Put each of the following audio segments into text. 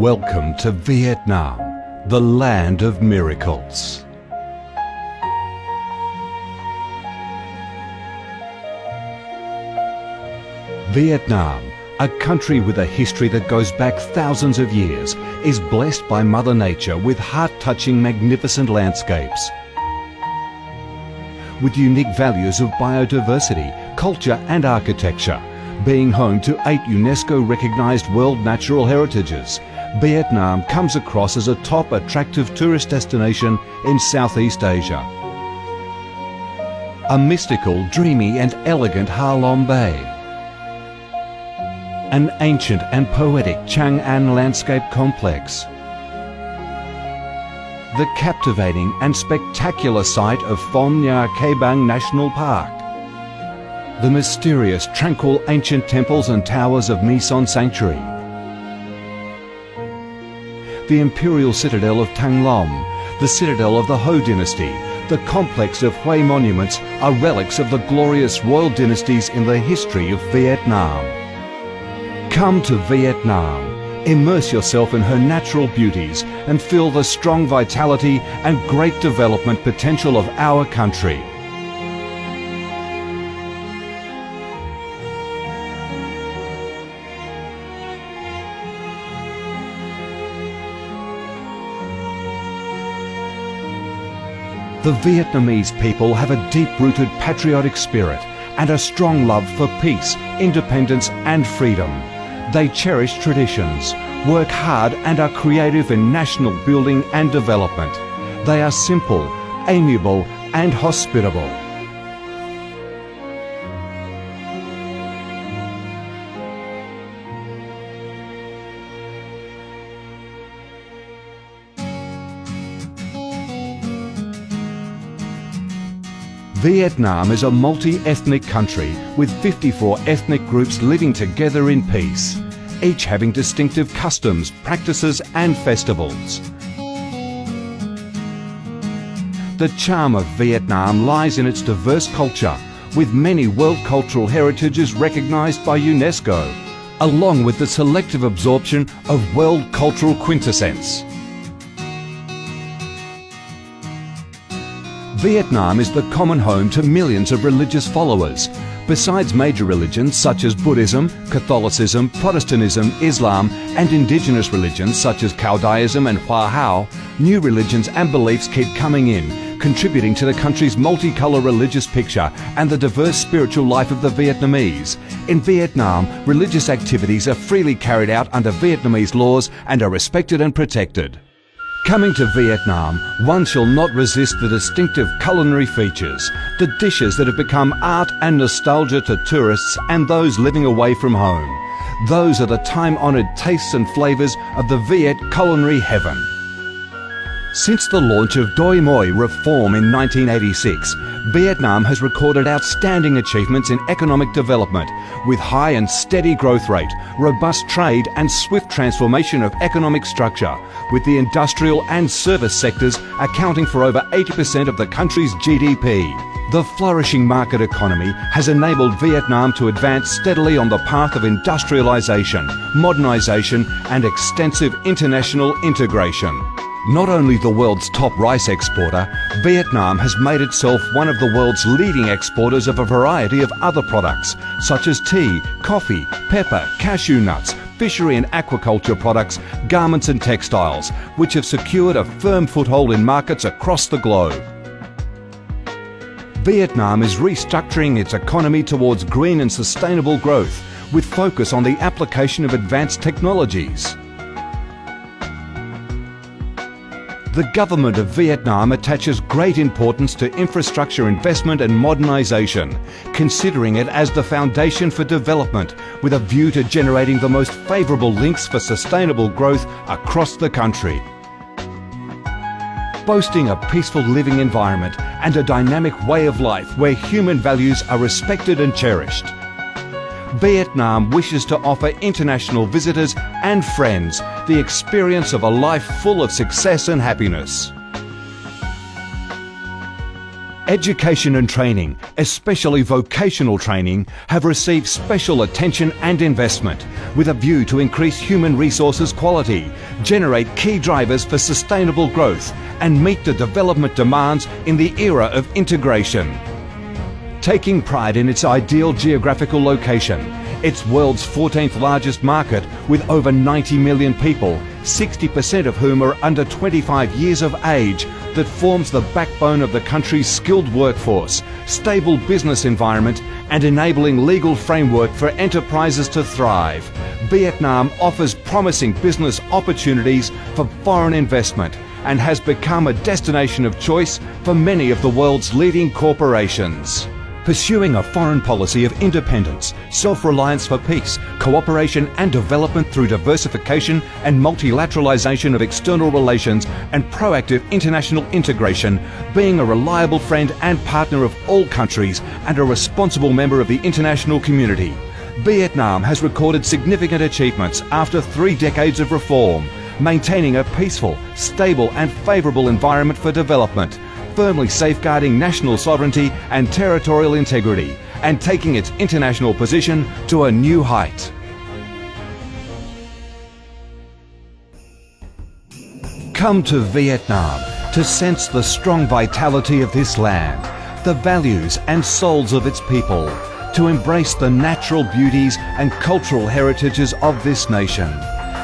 Welcome to Vietnam, the land of miracles. Vietnam, a country with a history that goes back thousands of years, is blessed by Mother Nature with heart-touching, magnificent landscapes. With unique values of biodiversity, culture and architecture, being home to 8 UNESCO-recognised World Natural Heritages, Vietnam comes across as a top attractive tourist destination in Southeast Asia. A mystical, dreamy and elegant Ha Long Bay. An ancient and poetic Chang An landscape complex. The captivating and spectacular site of Phong Nha Ke Bang National Park. The mysterious, tranquil ancient temples and towers of My Son Sanctuary. The imperial citadel of Thăng Long, the citadel of the Ho dynasty, the complex of Hue monuments are relics of the glorious royal dynasties in the history of Vietnam. Come to Vietnam, immerse yourself in her natural beauties and feel the strong vitality and great development potential of our country. The Vietnamese people have a deep-rooted patriotic spirit and a strong love for peace, independence and freedom. They cherish traditions, work hard and are creative in national building and development. They are simple, amiable and hospitable. Vietnam is a multi-ethnic country with 54 ethnic groups living together in peace, each having distinctive customs, practices and festivals. The charm of Vietnam lies in its diverse culture, with many World Cultural Heritages recognised by UNESCO, along with the selective absorption of World Cultural Quintessence. Vietnam is the common home to millions of religious followers. Besides major religions such as Buddhism, Catholicism, Protestantism, Islam and indigenous religions such as Caodaism and Hoa Hao, new religions and beliefs keep coming in, contributing to the country's multicolour religious picture and the diverse spiritual life of the Vietnamese. In Vietnam, religious activities are freely carried out under Vietnamese laws and are respected and protected. Coming to Vietnam, one shall not resist the distinctive culinary features, the dishes that have become art and nostalgia to tourists and those living away from home. Those are the time-honoured tastes and flavours of the Viet culinary heaven. Since the launch of Doi Moi reform in 1986, Vietnam has recorded outstanding achievements in economic development, with high and steady growth rate, robust trade and swift transformation of economic structure, with the industrial and service sectors accounting for over 80% of the country's GDP. The flourishing market economy has enabled Vietnam to advance steadily on the path of industrialisation, modernisation and extensive international integration. Not only the world's top rice exporter, Vietnam has made itself one of the world's leading exporters of a variety of other products, such as tea, coffee, pepper, cashew nuts, fishery and aquaculture products, garments and textiles, which have secured a firm foothold in markets across the globe. Vietnam is restructuring its economy towards green and sustainable growth, with focus on the application of advanced technologies. The government of Vietnam attaches great importance to infrastructure investment and modernisation, considering it as the foundation for development, with a view to generating the most favourable links for sustainable growth across the country. Boasting a peaceful living environment and a dynamic way of life where human values are respected and cherished, Vietnam wishes to offer international visitors and friends the experience of a life full of success and happiness. Education and training, especially vocational training, have received special attention and investment with a view to increase human resources quality. generate key drivers for sustainable growth and meet the development demands in the era of integration. Taking pride in its ideal geographical location, its world's 14th largest market with over 90 million people, 60% of whom are under 25 years of age, that forms the backbone of the country's skilled workforce, stable business environment and enabling legal framework for enterprises to thrive. Vietnam offers promising business opportunities for foreign investment and has become a destination of choice for many of the world's leading corporations. Pursuing a foreign policy of independence, self-reliance for peace, cooperation and development through diversification and multilateralization of external relations and proactive international integration, being a reliable friend and partner of all countries and a responsible member of the international community. Vietnam has recorded significant achievements after 3 decades of reform, maintaining a peaceful, stable and favourable environment for development, firmly safeguarding national sovereignty and territorial integrity, and taking its international position to a new height. Come to Vietnam to sense the strong vitality of this land, the values and souls of its people, to embrace the natural beauties and cultural heritages of this nation,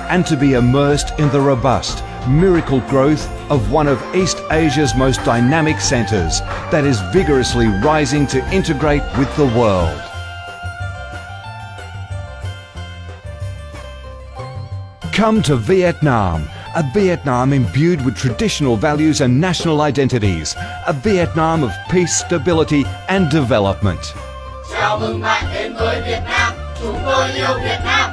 and to be immersed in the robust, miracle growth of one of East Asia's most dynamic centres that is vigorously rising to integrate with the world. Come to Vietnam, a Vietnam imbued with traditional values and national identities, a Vietnam of peace, stability and development. Chào mừng bạn đến với Việt Nam, chúng tôi yêu Việt Nam.